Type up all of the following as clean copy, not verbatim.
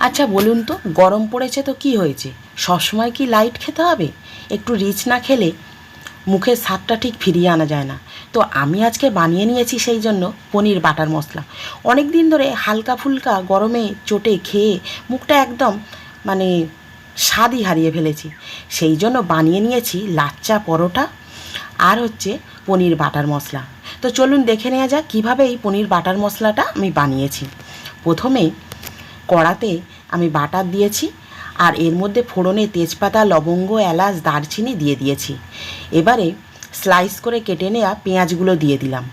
আচ্ছা বলুন তো, গরম পড়েছে তো কি হয়েছে, সবসময় কি লাইট খেতে হবে? একটু রিচ না খেলে মুখের স্বাদটা ঠিক ফিরিয়ে আনা যায় না। তো আমি আজকে বানিয়ে নিয়েছি সেই জন্য পনির বাটার মশলা। অনেক দিন ধরে হালকা ফুলকা গরমে চটে খেয়ে মুখটা একদম মানে স্বাদই হারিয়ে ফেলেছি। সেই জন্য বানিয়ে নিয়েছি লাচ্চা পরোটা আর হচ্ছে পনির বাটার মশলা। তো চলুন দেখে নেওয়া যাক কীভাবে এই পনির বাটার মশলাটা আমি বানিয়েছি। প্রথমেই কড়াতে আমি বাটার দিয়েছি আর এর মধ্যে ফোড়নে তেজপাতা, লবঙ্গ, এলাচ, দারচিনি দিয়ে দিয়েছি। এবারে স্লাইস করে কেটে নেওয়া পেঁয়াজগুলো দিয়ে দিলাম।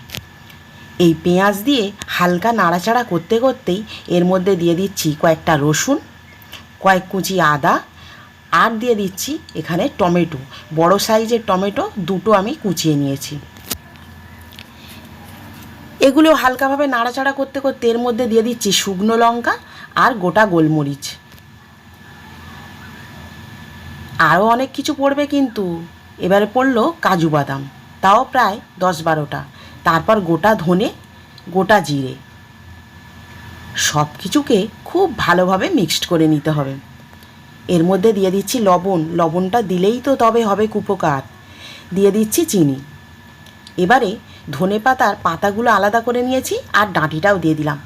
এই পেঁয়াজ দিয়ে হালকা নাড়াচাড়া করতে করতেই এর মধ্যে দিয়ে দিচ্ছি কয়েকটা রসুন, কয়েক কুচি আদা আর দিয়ে দিচ্ছি এখানে টমেটো। বড় সাইজের টমেটো দুটো আমি কুচিয়ে নিয়েছি। এগুলো হালকাভাবে নাড়াচাড়া করতে করতে এর মধ্যে দিয়ে দিচ্ছি শুকনো লঙ্কা আর গোটা গোলমরিচ। আরও অনেক কিছু পড়বে কিন্তু। এবারে পড়লো কাজু বাদাম, তাও প্রায় 10-12টা। তারপর গোটা ধনে, গোটা জিরে। সব কিছুকে খুব ভালোভাবে মিক্সড করে নিতে হবে। এর মধ্যে দিয়ে দিচ্ছি লবণ, লবণটা দিলেই তো তবে হবে কুপোকাত। দিয়ে দিচ্ছি চিনি। এবারে ধনে পাতার পাতাগুলো আলাদা করে নিয়েছি আর ডাঁটিটাও দিয়ে দিলাম।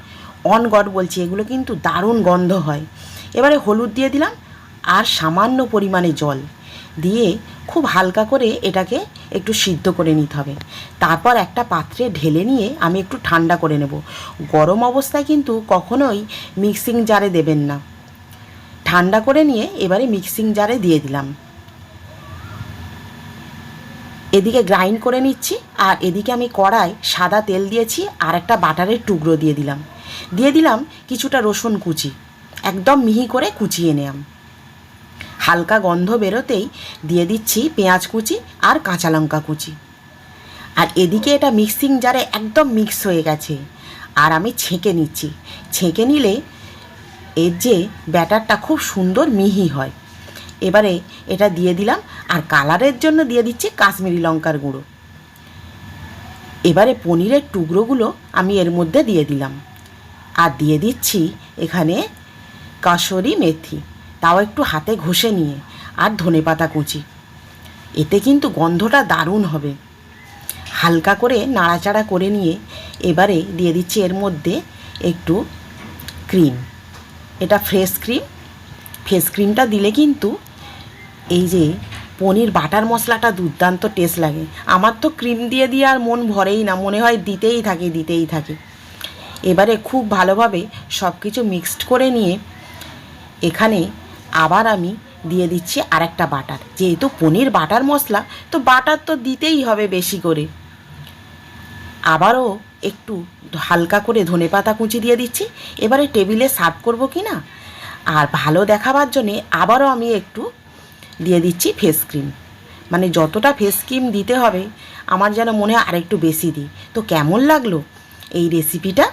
অন গড বলছি, এগুলো কিন্তু দারুণ গন্ধ হয়। এবারে হলুদ দিয়ে দিলাম আর সামান্য পরিমাণে জল দিয়ে খুব হালকা করে এটাকে একটু সিদ্ধ করে নিতে হবে। তারপর একটা পাত্রে ঢেলে নিয়ে আমি একটু ঠান্ডা করে নেব। গরম অবস্থায় কিন্তু কখনোই মিক্সিং জারে দেবেন না। ঠান্ডা করে নিয়ে এবারে মিক্সিং জারে দিয়ে দিলাম। এদিকে গ্রাইন্ড করে নিচ্ছি আর এদিকে আমি কড়ায় সাদা তেল দিয়েছি আর একটা বাটারের টুকরো দিয়ে দিলাম কিছুটা রসুন কুচি, একদম মিহি করে কুচিয়ে নিলাম। হালকা গন্ধ বেরোতেই দিয়ে দিচ্ছি পেঁয়াজ কুচি আর কাঁচা লঙ্কা কুচি। আর এদিকে এটা মিক্সিং জারে একদম মিক্স হয়ে গেছে আর আমি ছেঁকে নিচ্ছি। ছেঁকে নিলে এর যে ব্যাটারটা খুব সুন্দর মিহি হয়। এবারে এটা দিয়ে দিলাম আর কালারের জন্য দিয়ে দিচ্ছি কাশ্মীরি লঙ্কার গুঁড়ো। এবারে পনিরের টুকরোগুলো আমি এর মধ্যে দিয়ে দিলাম আর দিয়ে দিচ্ছি এখানে কাসুরি মেথি, তাও একটু হাতে ঘষে নিয়ে, আর ধনেপাতা কুচি। এতে কিন্তু গন্ধটা দারুণ হবে। হালকা করে নাড়াচাড়া করে নিয়ে এবারে দিয়ে দিচ্ছি এর মধ্যে একটু ক্রিম। এটা ফ্রেশ ক্রিমটা দিলে কিন্তু এই যে পনির বাটার মশলাটা দুর্দান্ত টেস্ট লাগে। আমার তো ক্রিম দিয়ে দিয়ে আর মন ভরেই না, মনে হয় দিতেই থাকে। এবারে খুব ভালোভাবে সব কিছু মিক্সড করে নিয়ে এখানে আবার আমি দিয়ে দিচ্ছি আরেকটা বাটার। যেহেতু পনির বাটার মশলা, তো বাটার তো দিতেই হবে বেশি করে। আবারও একটু হালকা করে ধনেপাতা কুচি দিয়ে দিচ্ছি। এবারে টেবিলে সার্ভ করব কি না, আর ভালো দেখাবার জন্যে আবারও আমি একটু দিয়ে দিচ্ছি ফেস ক্রিম। মানে যতটা ফেস ক্রিম দিতে হবে আমার যেন মনে হয় আরেকটু বেশি দিই। তো কেমন লাগলো এই রেসিপিটা?